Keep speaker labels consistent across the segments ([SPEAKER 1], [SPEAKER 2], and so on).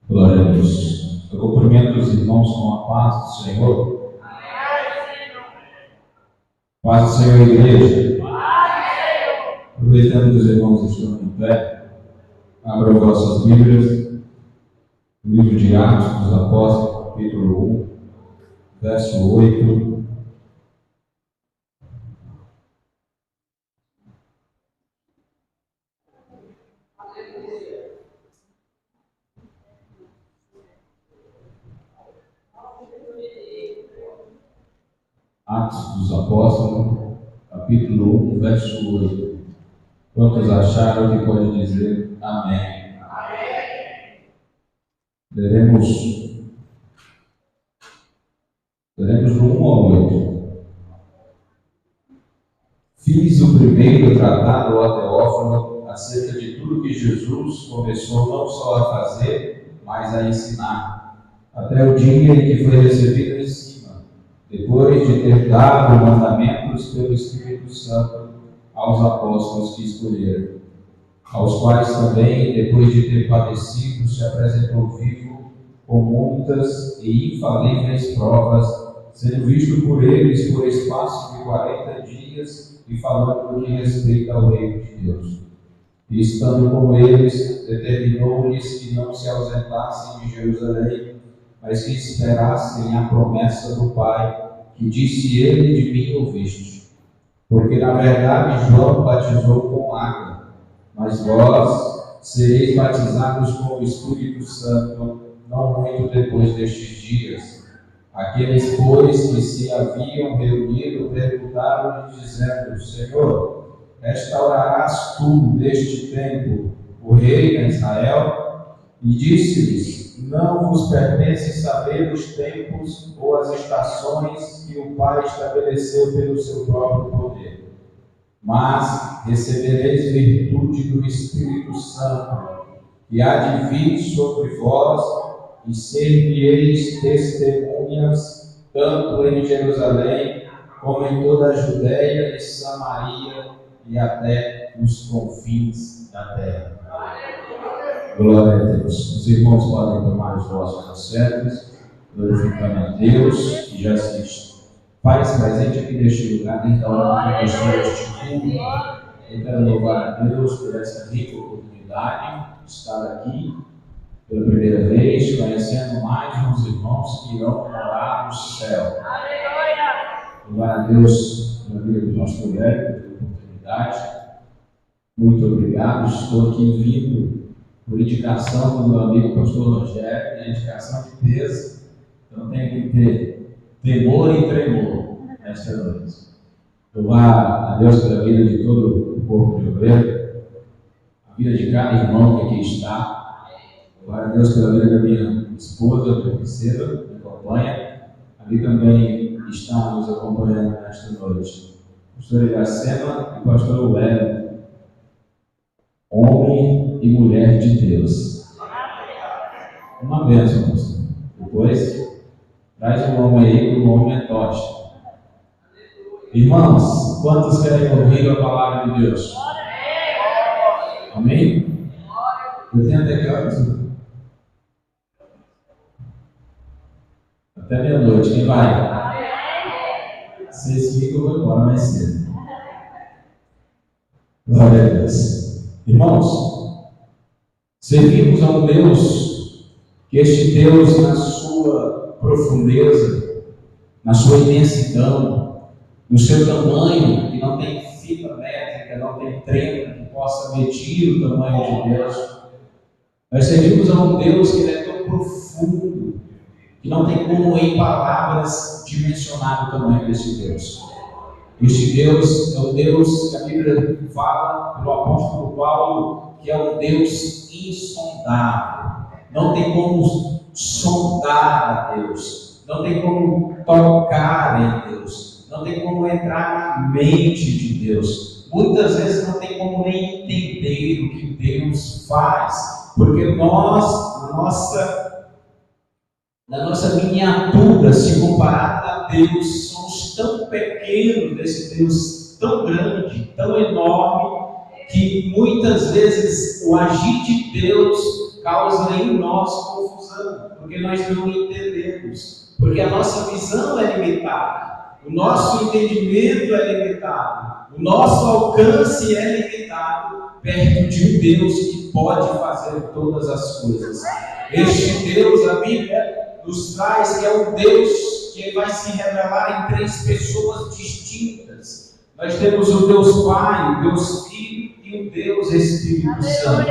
[SPEAKER 1] Glória a Deus. Eu cumprimento os irmãos com a paz do Senhor. Paz do Senhor, igreja. Aproveitando que os irmãos estão em pé, abram vossas Bíblias, no livro de Atos dos Apóstolos, capítulo 1, verso 8. Atos dos Apóstolos, capítulo 1, verso 8. Quantos acharam que pode dizer amém? Amém. Leremos do 1 ao 8. Fiz o primeiro tratado ao Teófilo acerca de tudo que Jesus começou não só a fazer, mas a ensinar, até o dia em que foi recebido em cima, depois de ter dado mandamentos pelo Espírito Santo aos apóstolos que escolheram, aos quais também, depois de ter padecido, se apresentou vivo com muitas e infalíveis provas, sendo visto por eles por espaço de 40 dias e falando no que respeita ao reino de Deus. E estando com eles, determinou-lhes que não se ausentassem de Jerusalém, mas que esperassem a promessa do Pai, que disse ele: de mim ouviste. Porque na verdade João batizou com água, mas vós sereis batizados com o Espírito Santo não muito depois destes dias. Aqueles, pois, que se haviam reunido perguntaram-lhe, dizendo: Senhor, restaurarás tu neste tempo o reino a Israel? E disse-lhes: não vos pertence saber os tempos ou as estações que o Pai estabeleceu pelo seu próprio poder. Mas recebereis virtude do Espírito Santo, que há de vir sobre vós, e ser-me-eis testemunhas, tanto em Jerusalém, como em toda a Judéia e Samaria, e até os confins da terra. Glória a Deus. Os irmãos podem tomar os vossos assentos, glorificando a Deus, que já se faz presente aqui neste lugar, desde a hora que começou este culto. Eu quero louvar a Deus por essa rica oportunidade de estar aqui pela primeira vez, conhecendo mais uns irmãos que irão morar no céu. Louvar a Deus pela vida do pastor Hélio, pela oportunidade. Muito obrigado. Estou aqui vindo por indicação do meu amigo pastor Rogério, e indicação de peso, então tem que ter temor e tremor nesta noite. Louvar a Deus pela vida de todo o povo de obreiro, a vida de cada irmão que aqui está. Louvar a Deus pela vida da minha esposa, minha parceira, que me acompanha, ali também está nos acompanhando nesta noite. Pastor Iracema e pastor Wélio, homem e mulher de Deus. Uma bênção, pastor. Depois, traz um homem aí, que o homem é tocha. Irmãos, quantos querem ouvir a palavra de Deus? Amém? Eu tenho até que horas? Até meia-noite. Quem vai? Vocês ficam, eu vou embora mais cedo. Glória a Deus. Irmãos, servimos a um Deus, que este Deus, na sua profundeza, na sua imensidão, no seu tamanho, que não tem fita métrica, não tem trema que possa medir o tamanho de Deus. Nós servimos a um Deus que é tão profundo, que não tem como em palavras dimensionar o tamanho desse Deus. Este Deus é o Deus que a Bíblia fala pelo apóstolo Paulo, que é um Deus insondável. Não tem como sondar a Deus, não tem como tocar em Deus, não tem como entrar na mente de Deus. Muitas vezes não tem como nem entender o que Deus faz, porque nós, na nossa miniatura, se comparada a Deus, somos tão pequenos desse Deus tão grande, tão enorme, que muitas vezes o agir de Deus causa em nós confusão, porque nós não entendemos, porque a nossa visão é limitada, o nosso entendimento é limitado, o nosso alcance é limitado perto de um Deus que pode fazer todas as coisas. Este Deus, a Bíblia nos traz que é um Deus que vai se revelar em 3 pessoas distintas. Nós temos o Deus Pai, o Deus Filho e o Deus Espírito Santo.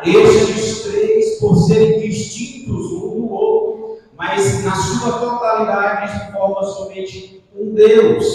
[SPEAKER 1] Estes 3, por serem distintos um do outro, mas na sua totalidade formam somente um Deus.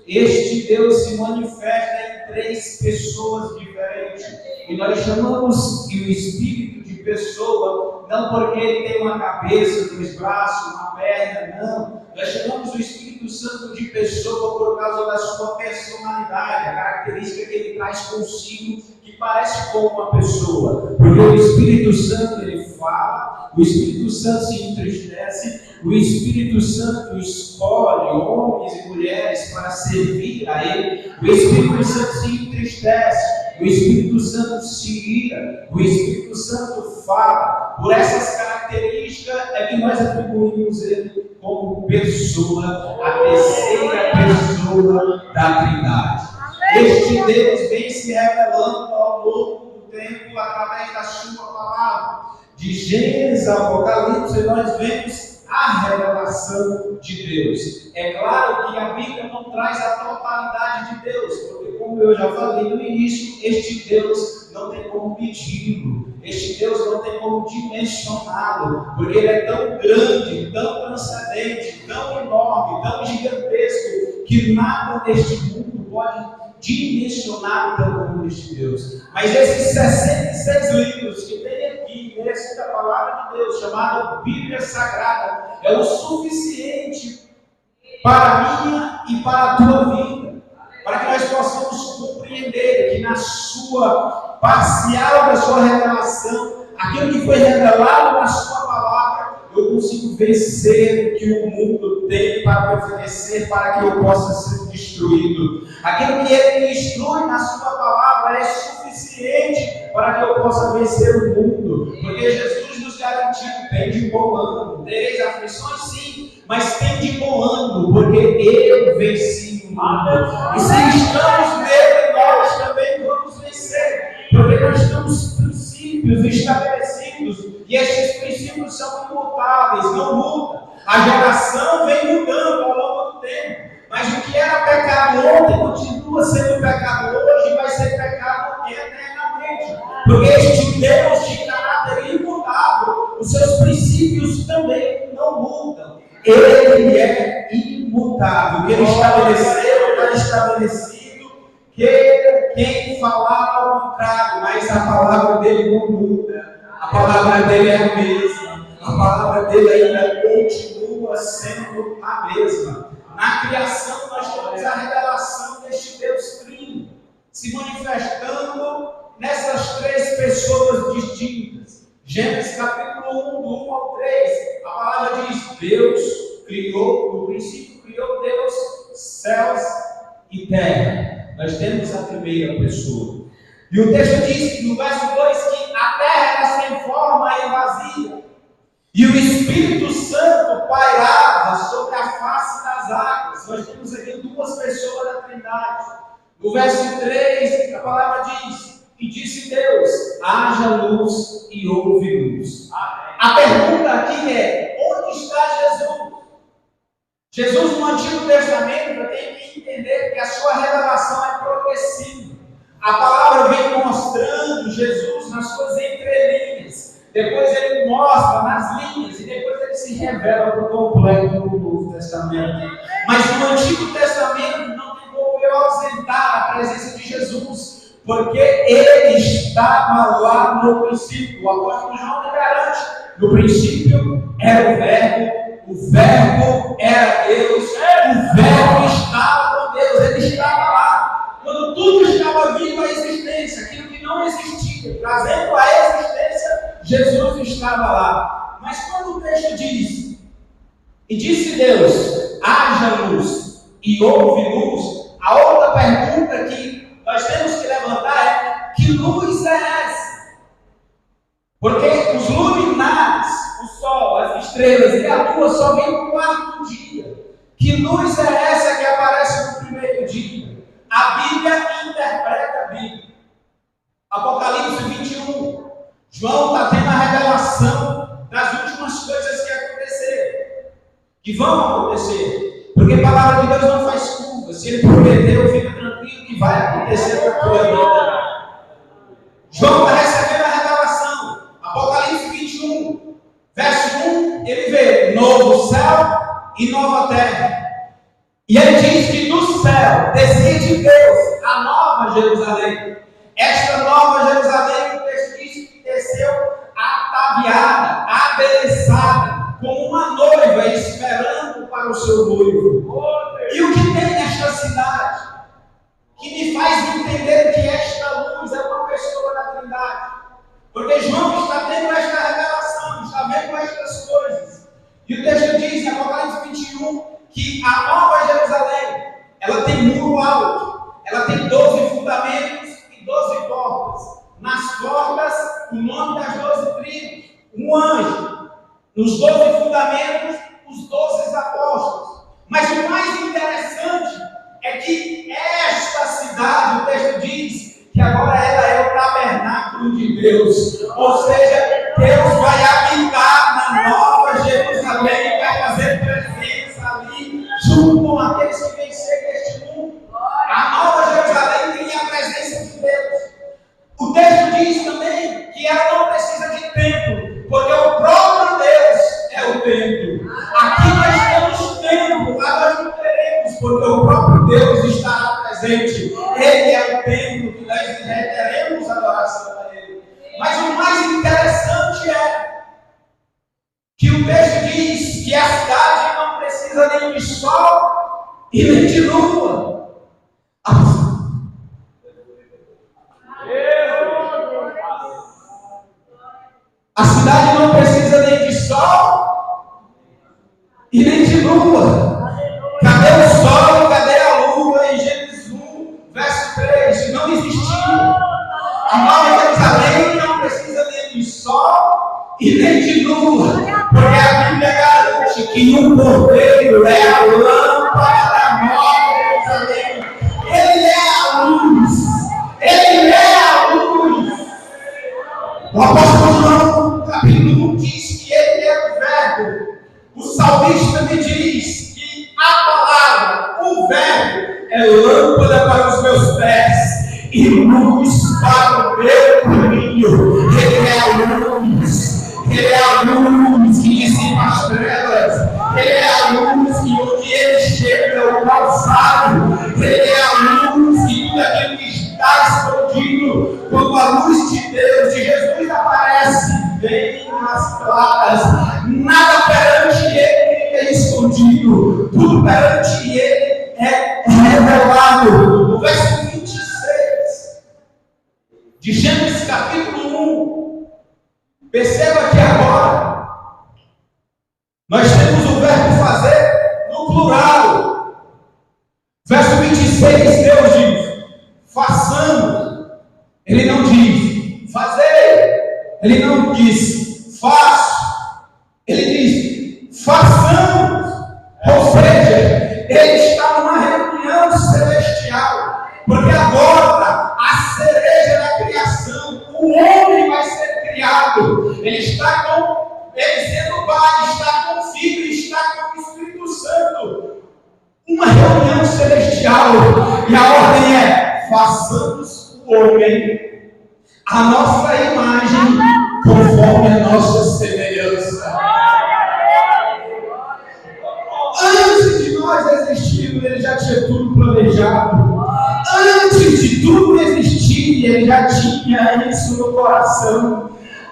[SPEAKER 1] Este Deus se manifesta em 3 pessoas diferentes. E nós chamamos que o Espírito de pessoa, não porque ele tem uma cabeça, 2 braços, uma perna, não. Nós chamamos o Espírito Santo de pessoa por causa da sua personalidade, a característica que ele traz consigo, que parece com uma pessoa. Porque o Espírito Santo, ele fala, o Espírito Santo se entristece, o Espírito Santo escolhe homens e mulheres para servir a ele, o Espírito Santo se entristece, o Espírito Santo se ira, o Espírito Santo fala. Por essas características é que nós atribuímos ele como pessoa, a terceira pessoa da Trindade. Este Deus vem se revelando ao longo do tempo através da sua palavra. De Gênesis a Apocalipse nós vemos a revelação de Deus. É claro que a Bíblia não traz a totalidade de Deus, porque como eu já falei no início, este Deus não tem como medi-lo, este Deus não tem como dimensioná-lo, porque ele é tão grande, tão transcendente, tão enorme, tão gigantesco, que nada neste mundo pode dimensionar o tamanho deste Deus. Mas esses 66 livros que tem aqui, nesse da palavra de Deus, chamada Bíblia Sagrada, é o suficiente para a minha e para a tua vida, para que nós possamos compreender que na sua parcial da sua revelação, aquilo que foi revelado na sua palavra, eu consigo vencer o que o mundo tem para me oferecer, para que eu possa ser destruído. Aquilo que ele destrui na sua palavra é suficiente para que eu possa vencer o mundo, porque Jesus nos garantiu: tem de bom ânimo, tereis aflições sim, mas tem de bom ânimo, porque eu venci o mundo. E se estamos nele, nós também vamos vencer, porque nós temos princípios estabelecidos, e estes princípios são imutáveis, não mudam. A geração vem mudando ao longo do tempo, mas o que era pecado ontem continua sendo pecado hoje e vai ser pecado eternamente, porque este Deus de caráter imutável, os seus princípios também não mudam. Ele é imutável, o que ele estabeleceu está estabelecido, que quem falar ao contrário, mas a palavra dele não muda, a palavra dele é a mesma, a palavra dele ainda continua sendo a mesma. Na criação nós temos a revelação deste Deus Trino, se manifestando nessas 3 pessoas distintas. Gênesis capítulo 1, do 1 ao 3, a palavra diz: Deus criou, no princípio criou Deus céus e terra. Nós temos a primeira pessoa. E o texto diz, no verso 2, que a terra era sem forma e vazia, e o Espírito Santo pairava sobre a face das águas. Nós temos aqui 2 pessoas da Trindade. No verso 3, a palavra diz: e disse Deus, haja luz, e houve luz. A pergunta aqui é: onde está Jesus? Jesus no Antigo Testamento tem que entender que a sua revelação é progressiva. A palavra vem mostrando Jesus nas suas entrelinhas, depois ele mostra nas linhas, e depois ele se revela por completo no Novo Testamento. Mas no Antigo Testamento não tem como eu ausentar a presença de Jesus, porque ele estava lá no princípio. O apóstolo João me garante: no princípio era o verbo era Deus, o verbo estava com Deus, ele estava lá. Quando tudo estava vivo à existência, aquilo que não existia, trazendo à existência, Jesus estava lá. Mas quando o texto diz: e disse Deus, haja luz, e houve luz, a outra pergunta que nós temos que levantar é: que luz é essa? Porque os luminares, o sol, as estrelas e a lua só vêm no quarto dia. Que luz é essa que aparece no primeiro dia? A Bíblia interpreta a Bíblia. Apocalipse 21. João está tendo a revelação das últimas coisas que aconteceram, que vão acontecer. Porque a palavra de Deus não faz curva. Se ele prometeu, fica tranquilo que vai acontecer na tua vida. João está recebendo a revelação. Apocalipse 21, verso 1, ele vê novo céu e nova terra. E ele diz que do céu descia de Deus a nova Jerusalém. Esta nova Jerusalém, o texto diz que desceu ataviada, adereçada, como uma noiva esperando para o seu noivo. E o que tem nesta cidade que me faz entender que esta luz é uma pessoa da Trindade? Porque João está tendo esta revelação, está vendo estas coisas. E o texto diz em Apocalipse 21 que a nova Jerusalém, ela tem muro alto, ela tem 12 fundamentos e 12 portas. Nas portas, o nome das 12 tribos, um anjo. Nos 12 fundamentos, os 12 apóstolos. Mas o mais interessante é que esta cidade, o texto diz que agora ela é o tabernáculo de Deus. Ou seja, Deus vai habitar na nova Jerusalém, vai fazer presença ali, junto com aqueles que venceram este mundo. A nova Jerusalém tem a presença de Deus. O texto diz também que ela não precisa de templo, porque o próprio Deus é o templo. Aqui nós temos templo, lá nós não teremos, porque o próprio Deus estará presente. Ele é o templo que nós teremos adoração a Ele. Mas o mais interessante é que o texto diz que a cidade não precisa nem de sol e nem de lua. A cidade não precisa nem de sol e nem de lua. Cadê o sol e cadê a lua? Em Gênesis 1, verso 3, não existia. A nova Jerusalém não precisa nem de sol e nem de lua, porque a Bíblia garante que o cordeiro é a lâmpada da nova Jerusalém. Ele é a luz. Ele é a luz. O apóstolo João, capítulo 1, diz que ele é o verbo. O salmista me diz que a palavra, o verbo, é lâmpada para os meus pés e luz para o meu caminho. Ele é a luz. Ele é a luz que dissipa as trevas. Ele é a luz que onde ele chega é o calçado. Ele é a luz que tudo aquilo que está escondido, quando a luz de Deus, de Jesus aparece, vem nas claras. Nada perante ele é escondido, tudo perante ele é revelado. O verso 26 de Gênesis capítulo 1, perceba que agora nós temos o verbo fazer no plural. Verso 26, Deus diz: façamos. Ele não diz fazer. Ele não diz faço. Ele diz façamos. Ou seja, ele está numa reunião celestial. Porque agora a cereja da criação, o homem vai ser criado. Ele está com, ele sendo Pai, está com o Filho, está com o Espírito Santo. Uma reunião celestial. E a ordem é: façamos o homem a nossa imagem, conforme a nossa semelhança. Antes de nós existirmos, ele já tinha tudo planejado. Antes de tudo existir, ele já tinha isso no coração.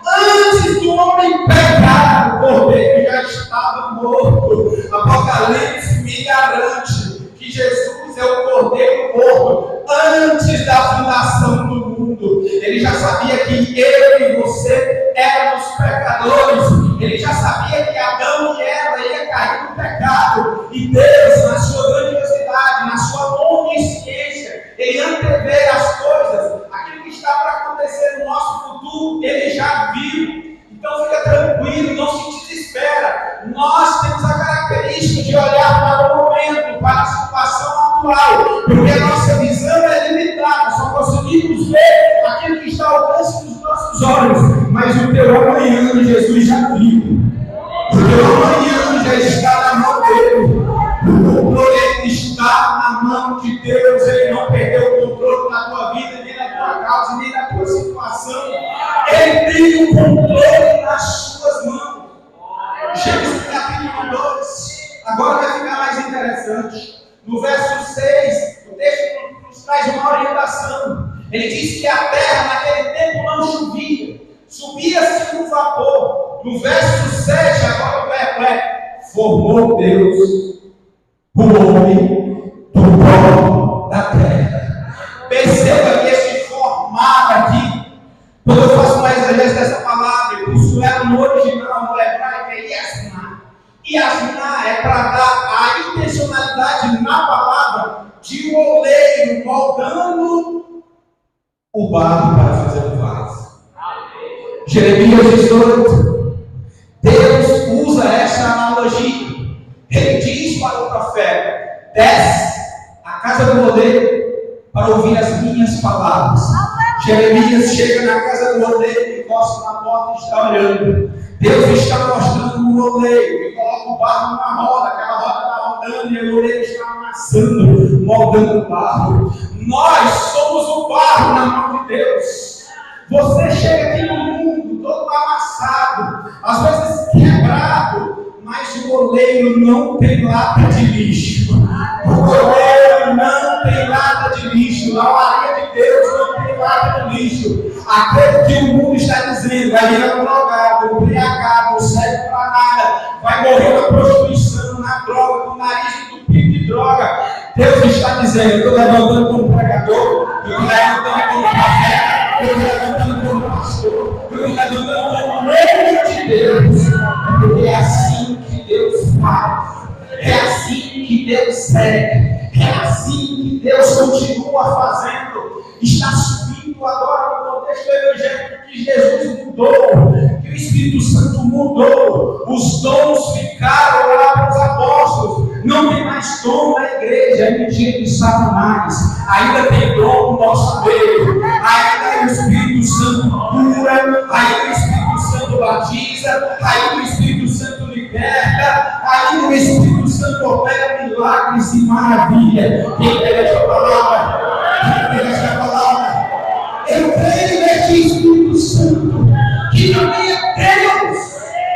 [SPEAKER 1] Antes do homem pecar, o cordeiro já estava morto. Apocalipse me garante que Jesus é o cordeiro morto antes da fundação do mundo. Ele já sabia que eu e você éramos pecadores. Ele já sabia que Adão e Eva iam cair no pecado. E Deus, na sua grandiosidade, na sua onisciência, ele antevê as coisas. Aquilo que está para acontecer no nosso futuro, ele já viu. Então tranquilo, não se desespera. Nós temos a característica de olhar para o momento, para a situação atual, porque a nossa visão é limitada, só conseguimos ver aquilo que está ao alcance dos nossos olhos, mas o teu amanhã Jesus já viu, o teu amanhã já está na mão dele. O controle está na mão de Deus. Ele não perdeu o controle na tua vida, nem na tua causa, nem na tua situação. Ele tem o controle nas suas mãos. Gênesis capítulo 2. Agora vai ficar mais interessante. No verso 6, o texto nos traz uma orientação. Ele diz que a terra naquele tempo não chovia, subia-se um vapor. No verso 7, agora o verbo é: formou Deus o homem do pó da terra. Perceba que esse formar aqui, quando eu faço uma exegese dessa palavra, isso é no original, no hebraico, é yasna. Yasna é para dar a intencionalidade na palavra de um oleiro moldando o barro para fazer o vaso. Jeremias 18. Deus usa essa analogia. Ele diz para o profeta: desce à casa do oleiro para ouvir as minhas palavras. Jeremias chega na casa do oleiro, encosta na porta e está olhando. Deus está mostrando o oleiro, ele coloca o barro numa roda, aquela roda está rodando e o oleiro está amassando, moldando o barro. Nós somos o barro na mão de Deus. Você chega aqui no mundo todo amassado, às vezes quebrado, mas o oleiro não tem lata de lixo. O oleiro não tem lata de lixo. A olaria de Deus não tem lata de lixo. Aquele que o mundo está dizendo vai virar drogado, embriagado, não serve para nada, vai morrer na prostituição, na droga, com o nariz entupido de droga. Deus está dizendo: eu estou levantando como pregador, eu estou levantando como profeta, eu estou levantando como pastor, eu estou levantando como reino de Deus. Porque é assim que Deus faz, é assim que Deus segue, é assim que Deus continua fazendo. Está subindo agora no contexto evangélico que Jesus mudou, que o Espírito Santo mudou, os dons ficaram lá para os apóstolos, não tem mais dom na igreja, é mentira de Satanás, ainda tem dom no nosso meio, ainda o Espírito Santo cura, ainda o Espírito Santo batiza, ainda o Espírito Santo liberta, ainda o Espírito Santo opera milagres e maravilha. Quem pega essa palavra? Quem pega essa palavra? Eu creio nesse Espírito Santo, que também é Deus.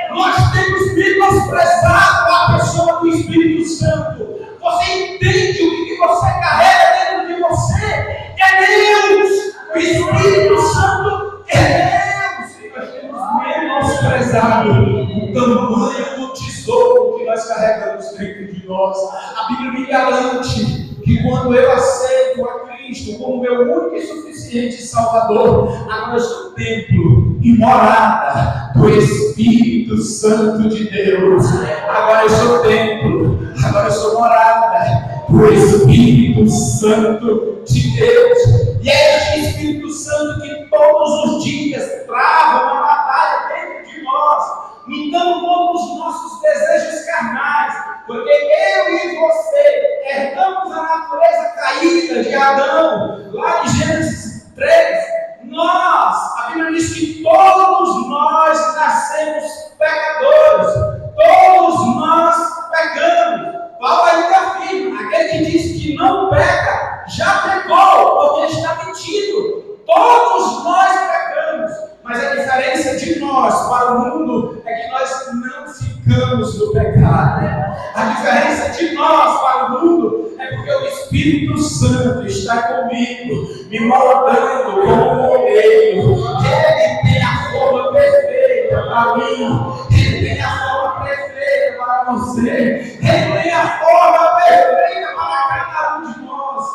[SPEAKER 1] Nós temos menosprezado a pessoa do Espírito Santo. Você entende o que você carrega dentro de você? É Deus. O Espírito Santo é Deus. E nós temos menosprezado o tamanho do tesouro que nós carregamos dentro de nós. A Bíblia me garante que quando eu aceito a Cristo como meu único e suficiente Salvador, agora eu sou templo e morada do Espírito Santo de Deus. Agora eu sou templo, agora eu sou morada do Espírito Santo de Deus. E é este Espírito Santo que todos os dias trava uma batalha dentro de nós, lutando contra os nossos desejos carnais, porque eu e você herdamos a natureza caída de Adão, lá em Gênesis 3. A Bíblia diz que todos nós nascemos pecadores, todos nós pecamos. Paulo ainda afirma: aquele que diz que não peca, já pecou, porque está mentindo. Todos nós pecamos, mas a diferença de nós para o mundo é que nós não ficamos no pecado. A diferença de nós para o mundo é porque o Espírito Santo está comigo, me moldando como um oleiro. Ele tem a forma perfeita para mim, ele tem a forma perfeita para você, ele tem a forma perfeita para cada um de nós.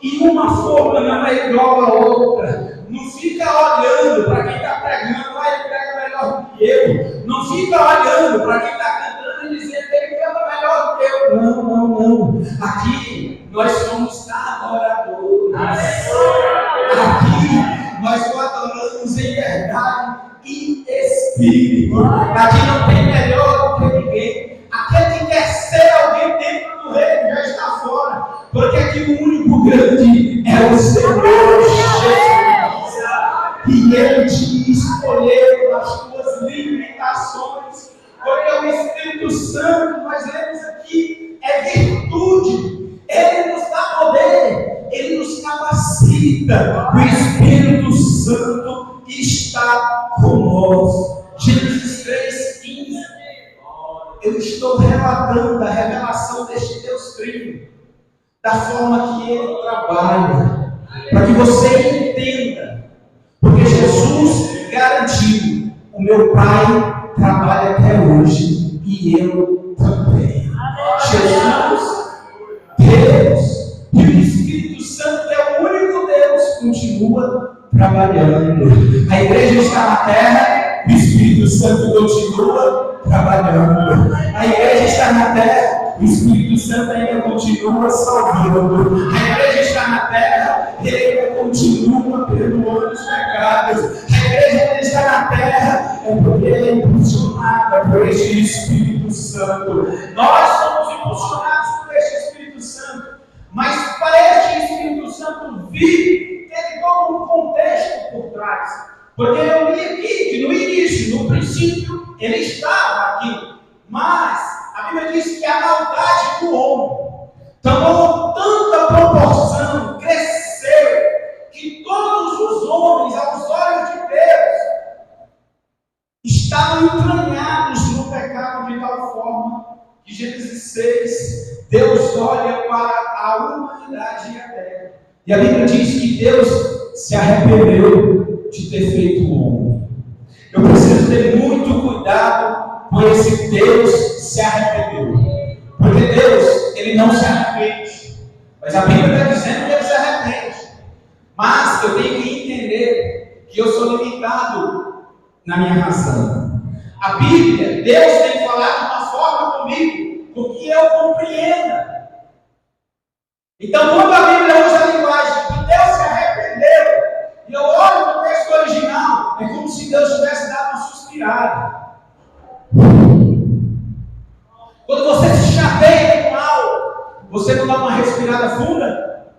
[SPEAKER 1] E uma forma não é igual à outra. Não fica olhando para quem está pregando, ele prega melhor do que eu. Não fica olhando para quem está cantando e dizendo que ele canta melhor do que eu. Não. Aqui nós somos adoradores. Aqui nós o adoramos em verdade e espírito.
[SPEAKER 2] Espírito. Aqui não tem melhor do que ninguém. Aquele que quer ser alguém dentro do reino já está fora. Porque aqui o único grande é o Senhor Jesus. E Ele te escolheu nas tuas limitações. Porque o Espírito Santo, nós lemos aqui, é virtude. Ele nos dá poder. Ele nos capacita. O Espírito Santo está conosco. Gênesis 3:15. Eu estou relatando a revelação deste Deus Trino, da forma que Ele trabalha, para que você entenda. Porque Jesus garantiu: o meu Pai trabalha até hoje e eu também. Jesus, Deus e o Espírito Santo, que é o único Deus, continua trabalhando. A igreja está na terra, o Espírito Santo continua trabalhando. A igreja está na terra, o Espírito Santo ainda continua salvando. A igreja está na terra, ele ainda continua perdoando os pecados. A igreja ainda está na terra, é porque ela é impulsionada por este Espírito Santo. Nós somos impulsionados por este Espírito Santo, mas para este Espírito Santo vir, teve todo um contexto por trás. Porque eu li aqui que no início, no princípio, ele estava aqui. Mas a Bíblia diz que a maldade do homem tomou tanta proporção, cresceu, que todos os homens, aos olhos de Deus, estavam entranhados no pecado de tal forma que Gênesis 6, Deus olha para a humanidade e a terra. E a Bíblia diz que Deus se arrependeu de ter feito o homem. Eu preciso ter muito cuidado com esse Deus se arrependeu. Porque Deus, Ele não se arrepende. Mas a Bíblia está dizendo que Ele se arrepende. Mas eu tenho que entender que eu sou limitado na minha razão. A Bíblia, Deus tem que falar de uma forma comigo, do que eu compreenda. Então, quando a Bíblia usa a linguagem que Deus se arrependeu, e eu olho no texto original, é como se Deus tivesse dado uma suspirada. Quando você se chateia com algo, você não dá uma respirada funda?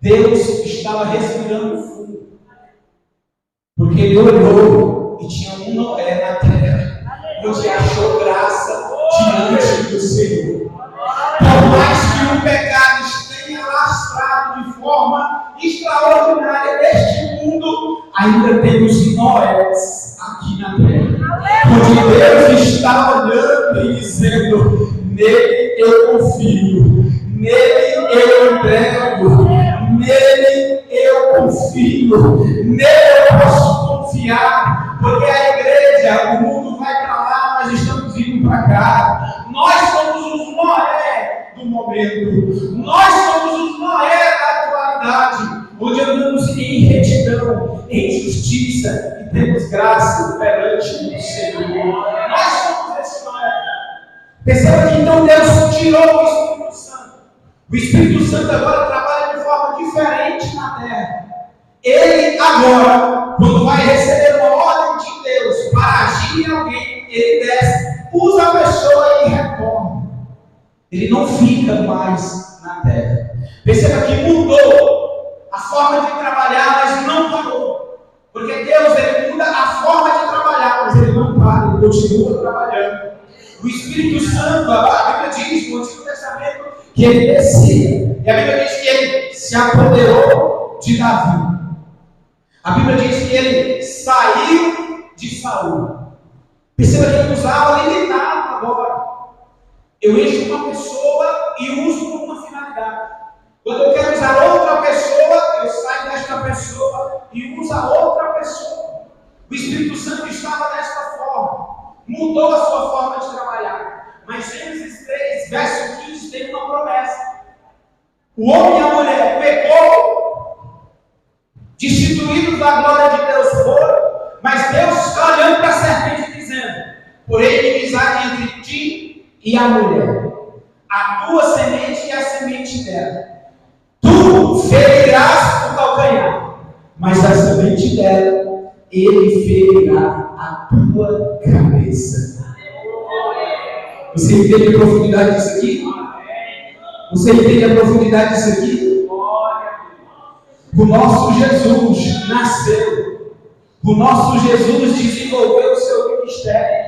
[SPEAKER 2] Deus estava respirando fundo, porque Ele olhou e tinha um Noé na terra, onde achou graça diante do Senhor. Por mais que o pecado tenha lastrado de forma extraordinária neste mundo, ainda temos Noés aqui na terra, onde Deus está olhando e dizendo: nele eu confio, nele eu entrego, nele eu confio, nele eu posso confiar, porque a igreja, o mundo vai para lá, nós estamos vindo para cá. Nós somos os Noé do momento, nós somos os Noé da atualidade, onde andamos em retidão, em justiça e temos graça perante o Senhor. Nós somos esse Noé. Perceba que então Deus tirou o Espírito Santo. O Espírito Santo agora trabalha de forma diferente na terra. Ele agora, quando vai receber uma ordem de Deus para agir em alguém, ele desce, usa a pessoa e retorna. Ele não fica mais na terra. Perceba que mudou a forma de trabalhar, mas não parou. Porque Deus, Ele muda a forma de trabalhar, mas Ele não para, Ele continua trabalhando. O Espírito Santo, a Bíblia diz no Antigo Testamento que Ele descia. E a Bíblia diz que Ele se apoderou de Davi. A Bíblia diz que Ele saiu de Saul. Perceba que Ele usava limitado agora. Eu encho uma pessoa e uso por uma finalidade. Quando eu quero usar outra pessoa, eu saio desta pessoa e uso a outra pessoa. O Espírito Santo estava desta forma. Mudou a sua forma de trabalhar. Mas Gênesis 3, verso 15, tem uma promessa. O homem e a mulher pecou, destituídos da glória de Deus foram, mas Deus está olhando para a serpente dizendo: porém inimizade entre ti e a mulher, a tua semente e a semente dela. Tu ferirás o calcanhar, mas a semente dela Ele ferirá a tua cabeça. Você entende a profundidade disso aqui? Você entende a profundidade disso aqui? O nosso Jesus nasceu. O nosso Jesus desenvolveu o seu ministério.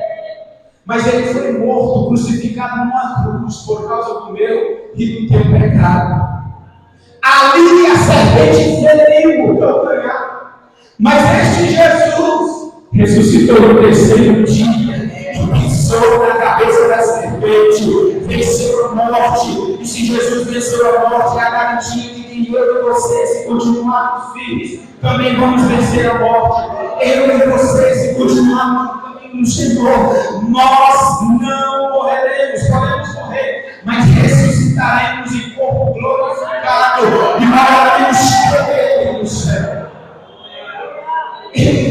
[SPEAKER 2] Mas ele foi morto, crucificado numa cruz por causa do meu e do teu pecado. Ali a serpente feriu o calcanhar. Mas este Jesus ressuscitou no terceiro dia e pisou na cabeça da serpente, venceu a morte. E se Jesus venceu a morte, é a garantia de que eu e você, se continuarmos firmes, também vamos vencer a morte. Eu e você, se continuarmos no Senhor, nós não morreremos, podemos morrer, mas ressuscitaremos em corpo glorificado e moraremos com Ele no céu.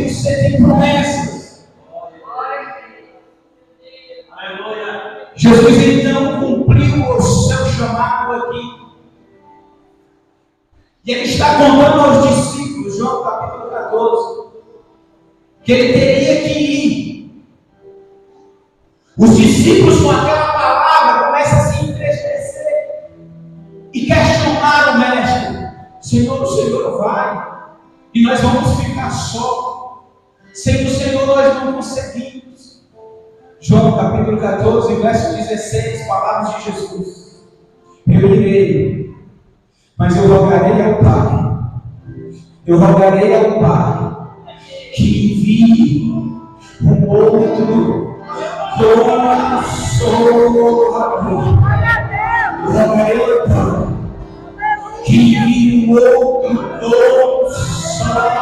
[SPEAKER 2] Você tem promessas. Jesus então cumpriu o seu chamado aqui. E ele está contando aos discípulos, João capítulo 14, que ele teria que ir. Os discípulos, com aquela palavra, começam a se entristecer e questionar o mestre. Senhor, o Senhor vai e nós vamos ficar só. Sem o Senhor nós não conseguimos. João capítulo 14, verso 16, palavras de Jesus. Eu irei, mas eu rogarei ao Pai. Eu rogarei ao Pai que envie um outro Consolador. Rogarei ao Pai que envie um outro Consolador.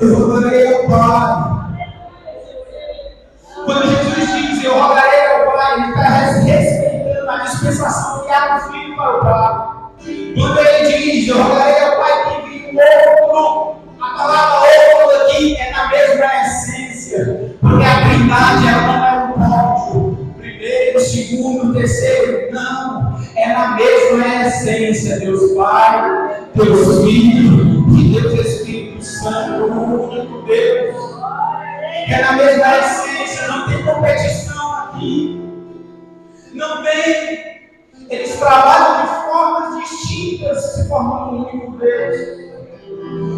[SPEAKER 2] Eu rogarei ao Pai. Quando Jesus diz eu rogarei ao Pai, ele está respeitando a dispensação que há do Filho para o Pai. Quando ele diz eu rogarei ao Pai que envie um outro, a palavra outro aqui é na mesma essência, porque a Trindade ela não é um pódio, primeiro, segundo, terceiro, não, é na mesma essência, Deus Pai, Deus Filho e Deus Espírito Santo, o único Deus. É na mesma essência, não tem competição aqui. Não tem. Eles trabalham de formas distintas, se formando um único Deus.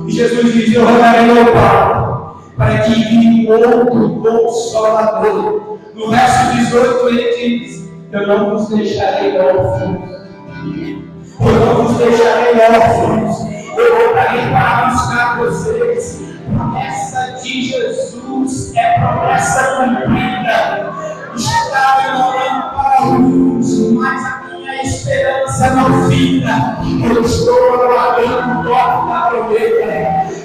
[SPEAKER 2] E Jesus diz: eu rogarei ao Pai para que envie um outro Consolador. No verso 18 ele diz: eu não vos deixarei órfãos. Eu não vos deixarei órfãos. Eu voltarei para buscar vocês. Promessa de Jesus é promessa cumprida. Estava orando para uns, mas a minha esperança não finda. Eu estou aguardando o toque da trombeta.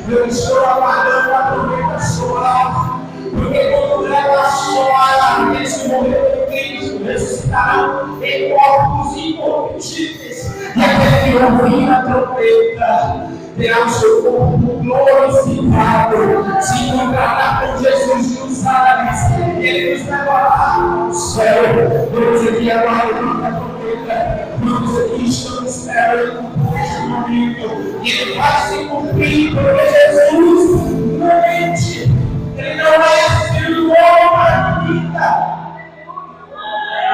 [SPEAKER 2] Eu estou aguardando a trombeta soar. Porque quando ela soar, aqueles que morreram em Cristo ressuscitarão em corpos incorruptíveis. E aquele que ouvir a trombeta terá o seu corpo glorificado, se encontrará com Jesus nos ares, ele nos levará ao céu. Vamos aqui agora a trombeta, vamos aqui, estamos esperando por este momento, e ele vai se cumprir, porque Jesus não mente, ele não é filho do homem,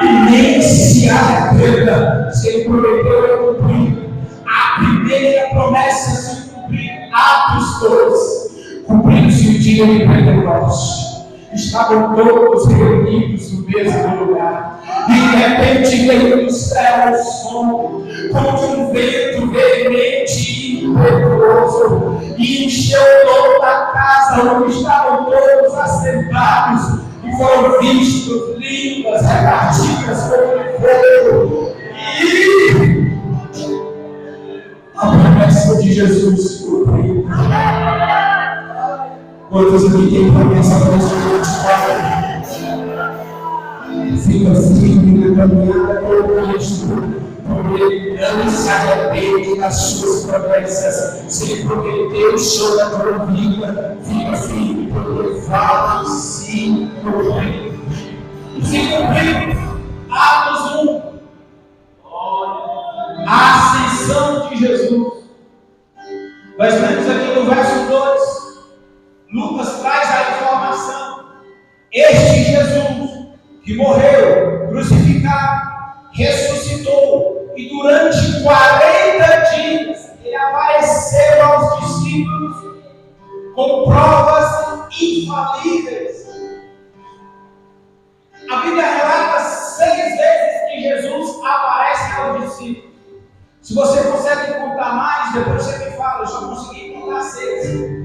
[SPEAKER 2] e nem se arrependa. Se ele prometeu, é cumprir. A primeira promessa se cumprir, Atos 2, cumprindo-se o dia de Pentecostes. Estavam todos reunidos no mesmo lugar. E de repente veio do céu o som, como de um vento veemente e impetuoso, e encheu toda a casa onde estavam todos assentados, e foram vistos línguas repartidas como fogo. E a promessa de Jesus se cumpriu. Quantos aqui tem promessa para os outros? Fica firme na caminhada com Cristo, porque Ele não se arrepende das suas promessas. Se Ele prometeu sobre a tua vida, fica firme, porque fala se cumprir. Se cumprir. Atos 1. A ascensão de Jesus. Nós vemos aqui no verso 2. Lucas traz a informação. Este Jesus, que morreu, crucificado, ressuscitou, e durante 40 dias, ele apareceu aos discípulos com provas infalíveis. A Bíblia relata 6 vezes que Jesus aparece aos discípulos. Se você consegue contar mais, depois você me fala. Eu só consegui contar 6.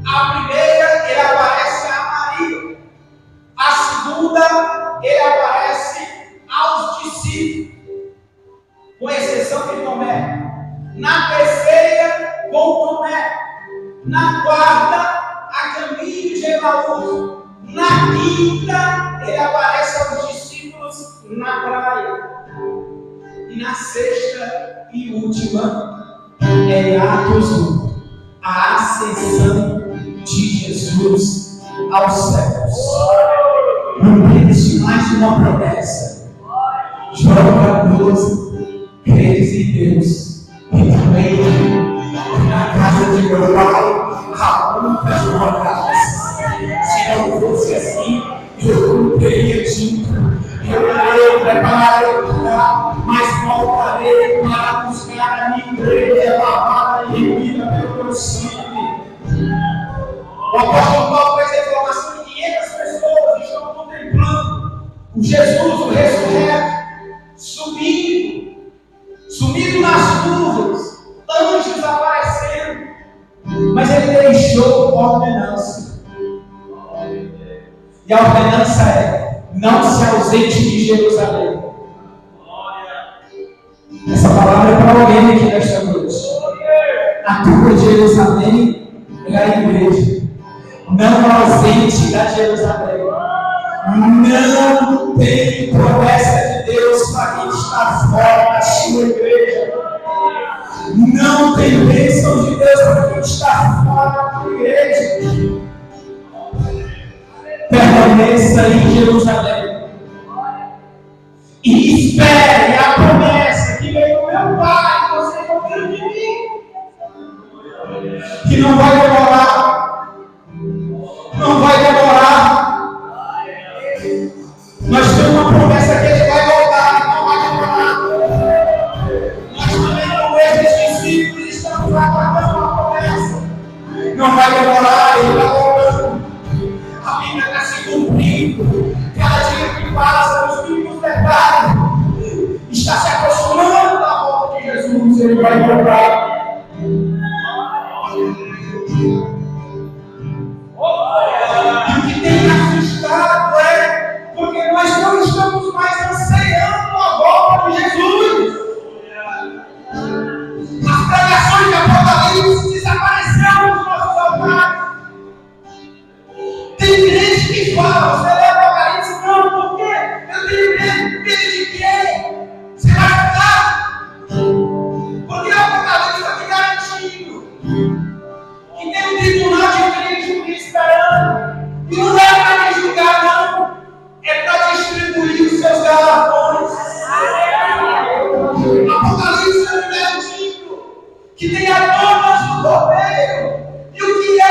[SPEAKER 2] A primeira, ele aparece a Maria. A segunda, ele aparece aos discípulos, com exceção de Tomé. Na terceira, com Tomé. Na quarta, a caminho de Emaús. Na quinta, ele aparece aos discípulos na praia. E na sexta e última, é em Atos 1, a ascensão de Jesus aos céus. Cumprindo-se mais uma promessa. João 14, credes em Deus e também na casa de meu pai há muitas moradas. Se não fosse assim, eu não teria dito. Eu irei preparar o lugar, mas voltarei para buscar a minha igreja lavada e remida pelo meu sangue. O apóstolo Paulo faz a informação de 500 pessoas que estão contemplando o Jesus, o ressurreto, subindo nas nuvens, anjos aparecendo, mas ele deixou ordenança. E a ordenança é: não se ausente de Jerusalém. Essa palavra é para alguém aqui nesta noite. A tua Jerusalém é a igreja. Não ausente da Jerusalém. Não tem promessa de Deus para quem está fora da sua igreja. Não tem bênção de Deus para quem está fora da sua igreja. Permaneça em Jerusalém e espere a promessa que veio do meu Pai, que você ouviu de mim, que não vai demorar. Não vai demorar. Nós temos uma promessa que ele vai voltar, não vai demorar. Nós também, como esses discípulos, estamos aguardando a promessa. Não vai demorar, ele vai voltando. A Bíblia está se cumprindo. Cada dia que passa, os mínimos detalhes, está se aproximando da volta de Jesus. Ele vai voltar. E o que tem assustado é porque nós não estamos mais ansiando a volta de Jesus. As pregações de Apocalipse desapareceram dos nossos altares. Tem gente que fala: você lê Apocalipse? Não, por quê? Eu tenho medo de quê? Você vai ficar? Porque o Apocalipse está me garantindo que tem um tribunal de Cristo me esperando. E não é para me julgar, não. É para distribuir os seus galardões. Apocalipse está me garantindo que tem a dona do cordeiro. E o que é?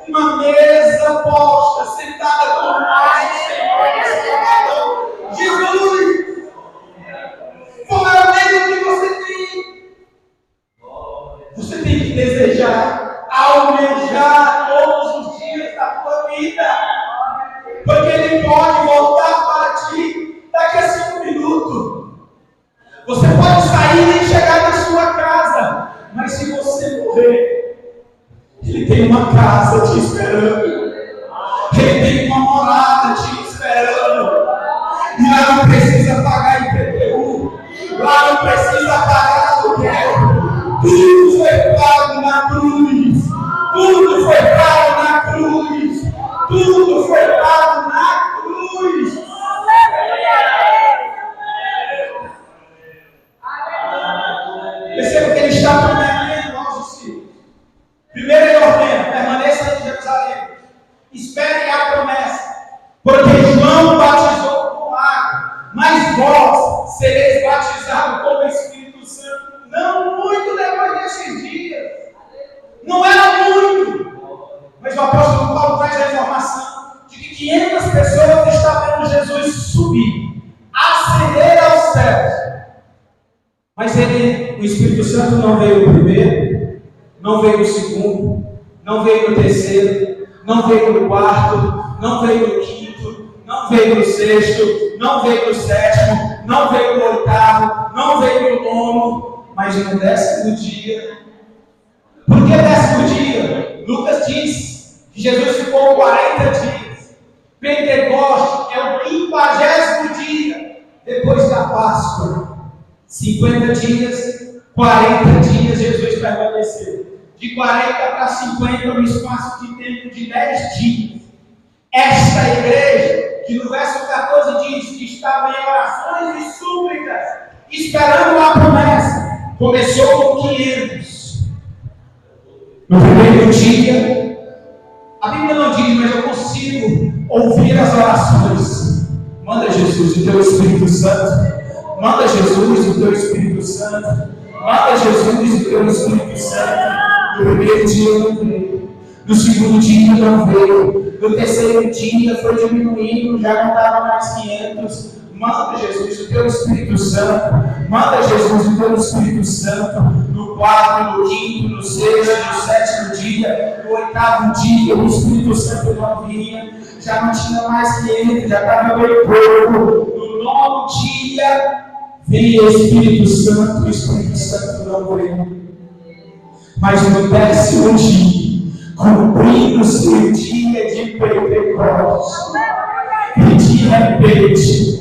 [SPEAKER 2] Uma mesa posta, sentada por nós, Jesus. Como é o medo que você tem? Você tem que desejar, almejar todos os dias da tua vida, porque Ele pode voltar para ti daqui a 5 minutos. Você pode sair e chegar na sua casa, mas se você morrer, Ele tem uma casa te esperando. Ele tem uma morada te esperando. E lá não precisa pagar IPTU. Lá não precisa pagar aluguel. Tudo foi pago na cruz. Tudo foi pago na cruz. Tudo foi pago na cruz. Perceba que Ele está prometendo aos discípulos. Primeiro Ele ordena: permaneça em Jerusalém, espere a promessa, porque João batizou com água, mas vós sereis batizados com o Espírito Santo não muito depois desses dias. Não era muito, mas o apóstolo Paulo o Espírito Santo não veio no primeiro, não veio no segundo, não veio no terceiro, não veio no quarto, não veio no quinto, não veio no sexto, não veio no sétimo, não veio no oitavo, não veio no nono, mas no 10º dia. Por que 10º dia? Lucas diz que Jesus ficou 40 dias. Pentecoste é o 50º dia depois da Páscoa. 50 dias, 40 dias Jesus permaneceu. De 40 para 50 no espaço de tempo de 10 dias. Esta igreja, que no verso 14 diz que estava em orações e súplicas, esperando a promessa, começou com 500. No primeiro dia, a Bíblia não diz, mas eu consigo ouvir as orações. Manda Jesus o teu Espírito Santo. Manda Jesus o teu Espírito Santo. Manda Jesus o teu Espírito Santo. No primeiro dia não veio. No segundo dia não veio. No terceiro dia foi diminuindo, já não estava mais 500. Manda Jesus o teu Espírito Santo. Manda Jesus o teu Espírito Santo. No 4, no 5, no 6, no 7º dia, no 8º dia, o Espírito Santo não vinha. Já não tinha mais 500, já estava bem pouco. No 9º dia, veio o Espírito Santo. O Espírito Santo não veio. Mas no 10º dia, cumprindo-se o dia de Pentecostes, e de repente,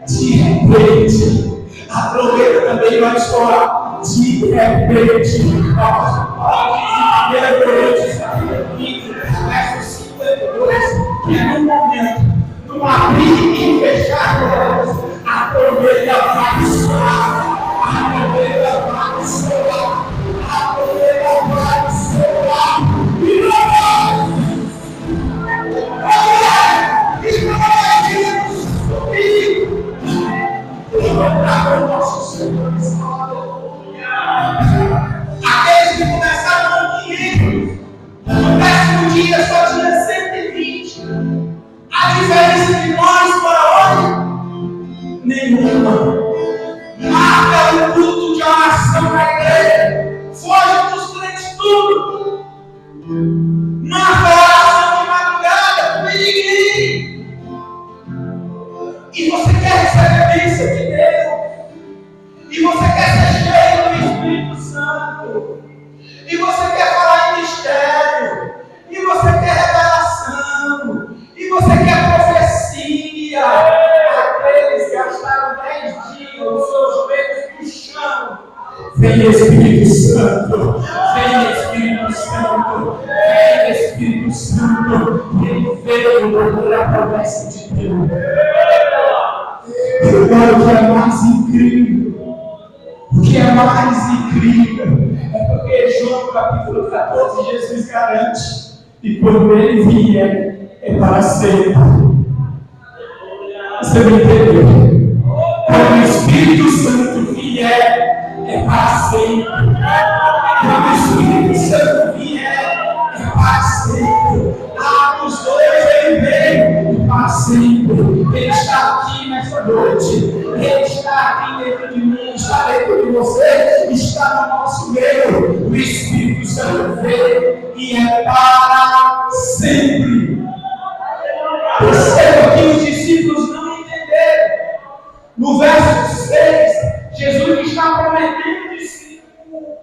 [SPEAKER 2] de repente, a trombeta também vai soar. De repente, verso 52, que é no momento, no abrir e fechar de olhos, a trombeta vai soar. A trombeta vai soar. A trombeta vai soar. Aqueles que começaram com 500, no 10º dia só tinha 120. A diferença de nós para hoje? Nenhuma. Marca o culto de oração na igreja. Foge dos crentes tudo. Marca a oração de madrugada com ninguém. E você quer receber a bênção de Deus. E você quer ser cheio do Espírito Santo. E você quer falar em mistério. E você quer revelação. E você quer profecia. Aqueles que gastaram 10 dias os seus joelhos no chão. Vem Espírito Santo. Vem Espírito Santo. Vem Espírito Santo. Ele veio por a promessa de Deus. Agora o que é mais incrível. O que é mais incrível é porque João capítulo 14, Jesus garante, e quando ele vier, é para sempre. Você me entendeu? Quando o Espírito Santo vier, é para sempre. Quando o Espírito Santo vier, é para sempre. Os dois ele veio para sempre. Ele está aqui nessa noite. Ele está aqui dentro de mim, está dentro de você, está no nosso meio. O Espírito Santo veio e é para sempre. Perceba que os discípulos não entenderam. No verso 6, Jesus está prometendo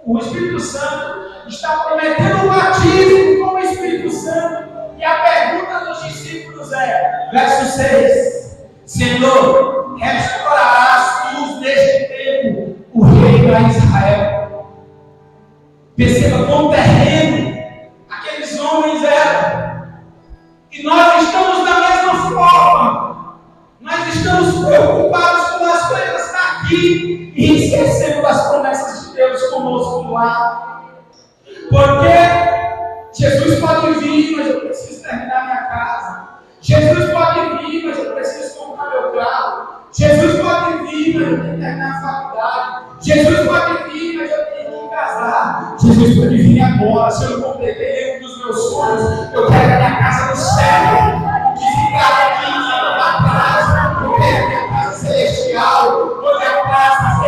[SPEAKER 2] o Espírito Santo, está prometendo o batismo com o Espírito Santo. E a pergunta dos discípulos é, verso 6, Senhor, restaurarás tu neste tempo o reino a Israel. Perceba quão terreno aqueles homens eram. E nós estamos da mesma forma. Nós estamos preocupados com as coisas daqui e esquecemos das promessas de Deus conosco lá. Porque Jesus pode vir, mas eu preciso terminar minha casa. Jesus pode vir, mas eu preciso comprar meu carro. Jesus pode vir, mas eu tenho que terminar a faculdade. Jesus pode vir, mas eu tenho que casar. Jesus pode vir agora, se eu não completei nenhum dos meus sonhos. Eu quero a minha casa no céu. De ficar aqui na casa, eu quero a minha casa celestial. Eu quero casa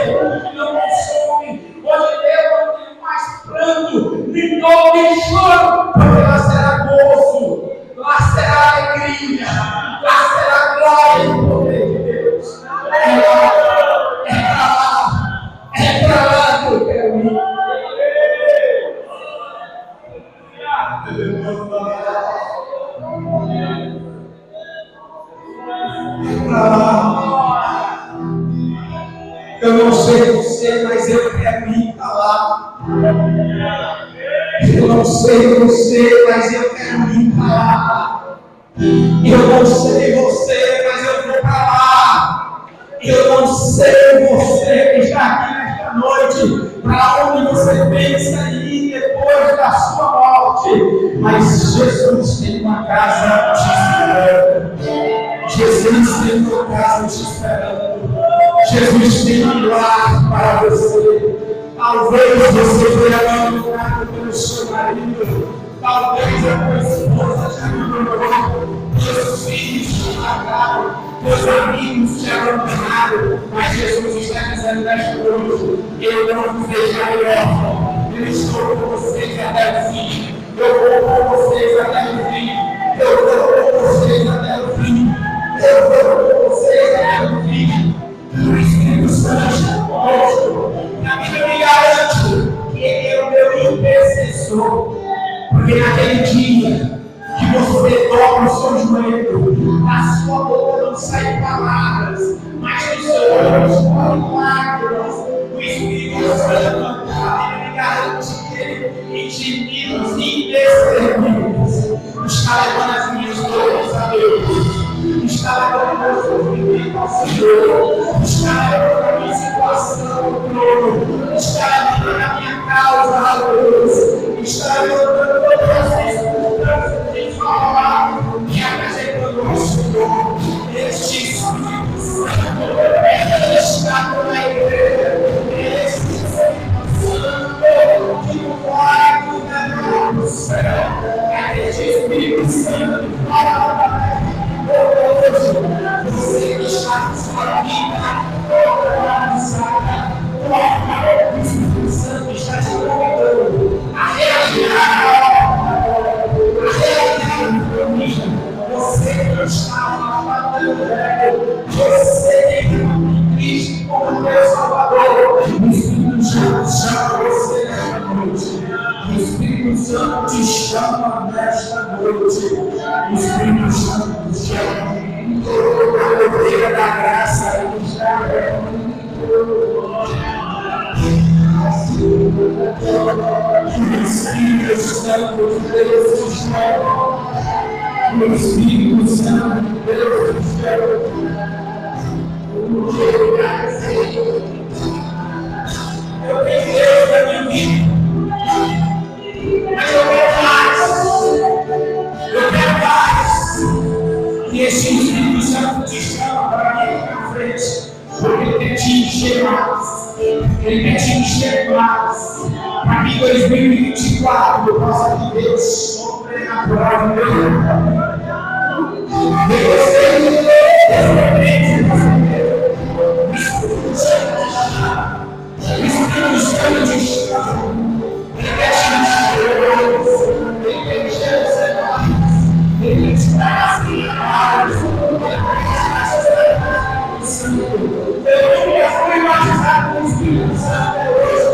[SPEAKER 2] e tome choro, porque lá será gozo, lá será alegria, lá será glória e poder de Deus. É pra lá que eu quero ir. Eu não sei você, mas eu quero ir para lá. Eu não sei você, mas eu quero ir para lá. Eu não sei você, mas eu vou para lá. Eu não sei você que está aqui nesta noite, para onde você pensa ir depois da sua morte. Mas Jesus tem uma casa te esperando. Jesus tem uma casa te esperando. Jesus tem um lar para você. Talvez você foi abandonado pelo seu marido. Talvez a tua esposa te abandonou. Teus filhos te largaram. Teus amigos te abandonaram. Mas Jesus está dizendo nesta noite: eu não vos deixarei órfão. Eu estou com vocês até o fim. Eu vou com vocês até o fim. Eu vou com vocês até o fim. Eu vou com vocês até o fim. O Espírito Santo está conosco. A Bíblia me garante que Ele é o meu intercessor. Porque naquele dia que você dobra o seu joelho, da sua boca não saem palavras, mas dos seus olhos correm lágrimas. O Espírito Santo, a Bíblia me garante que Ele intimida os indiscerníveis. Está levando as minhas dores a Deus. Está levando o meu sofrimento ao Senhor. Está levando a minha situação ao trono. Está levando a minha causa a Deus. Está levando todas as circunstâncias de falar e apresentando ao Senhor. Este Espírito Santo está na igreja. Este Espírito Santo que não vai cuidar do céu. Este Espírito Santo fala. Você que está na sua vida, o Espírito Santo está te convidando a realizar o caminho. Você que está matando, você tem Cristo como Deus Salvador. O Espírito Santo chama você nesta noite. O Espírito Santo te chama nesta noite. O Espírito Santo te chama. A doutrina da graça ele está. O Espírito Santo de Deus te chama. O Espírito Santo de Deus te chama. Eu tenho Deus na minha vida. Mas eu quero mais. Eu quero mais. E esse Espírito Santo te chama para mim aqui na frente. Porque Ele quer te encher mais. Ele quer te encher mais. Para que 2024 eu possa viver o sobrenatural de Deus. E você, independente do Espírito Santo te chama. O Espírito Santo te chama. Ele quer te encher mais. Ele quer te encher mais. Ele quer te dar mais. Eu nunca fui batizado com o Espírito Santo hoje.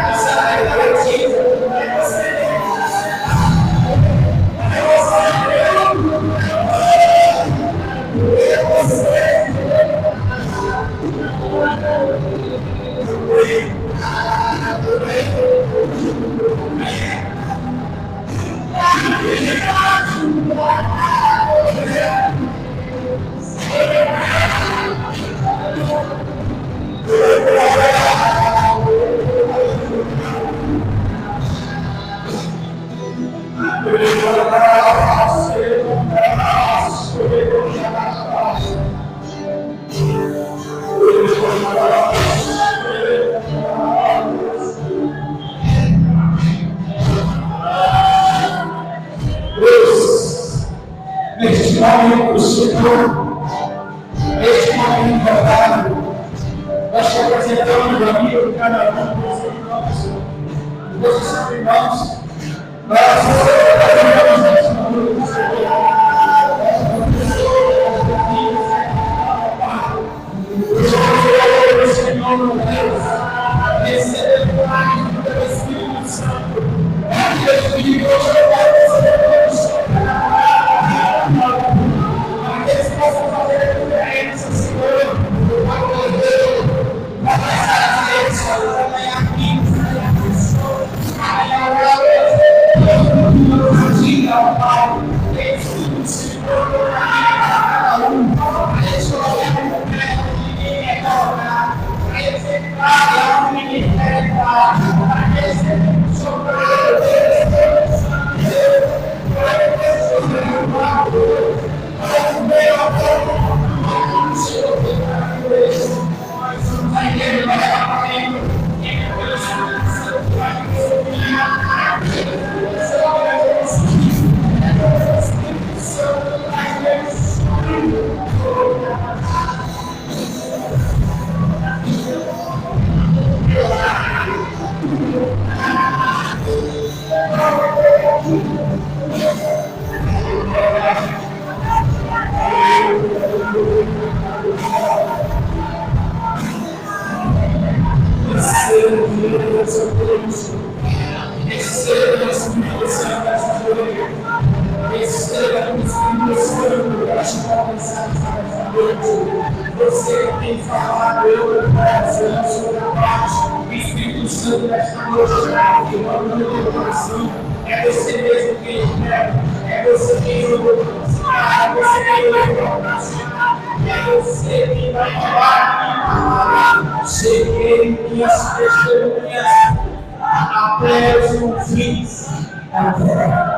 [SPEAKER 2] Essa é a garantia. Neste momento, Senhor, neste momento, verdade, nós te apresentamos, amigo, cada um dos seus nomes. Posição, irmãos. Nós oramos do Senhor. O Senhor, meu Deus, recebe o ar do Espírito Santo. Deus me livre, aqueles que possam fazer a diferença, Senhor. Vai passar a direção, vai ganhar vida, vai ganhar pessoa, vai ganhar diga ao Pai, Espírito Senhor, cada um, a história do pé, ninguém é colocar, para executar, ninguém quer dar, para executar, sobre o Espírito Santo, para executar o Pai, para o meu amor, o Senhor tem para Deus, nós somos a igreja do Evangelho, e o Espírito Santo vai você tem falado, eu conversando sobre a paz, o Espírito Santo nesta noite, que manda no teu coração, é você mesmo quem quer, é você quem é você quem é você quem vai falar, cheguei minhas testemunhas até os confins da terra.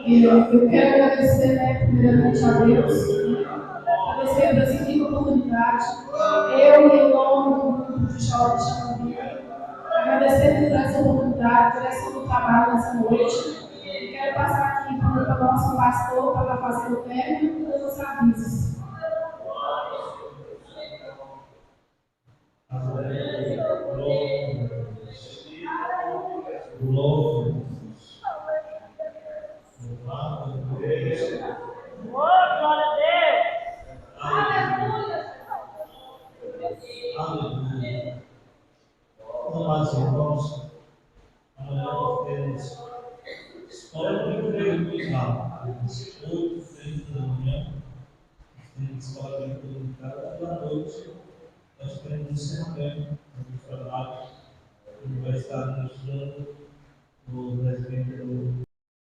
[SPEAKER 3] Eu quero agradecer, primeiramente, a Deus, agradecer a essa rica oportunidade, eu e em nome do grupo de jovens de Xanambi, agradecer por essa oportunidade, por esse trabalho nessa noite, e quero passar aqui para o nosso pastor para fazer o término dos avisos.
[SPEAKER 4] Glória a Deus!
[SPEAKER 3] Aleluia!
[SPEAKER 4] Aleluia! Amados irmãos, amanhã nós temos escola bíblica dominical, às 8h30 da manhã, temos escola bíblica dominical, e à noite nós temos encerramento dos trabalhos que vai estar nos dando o presbítero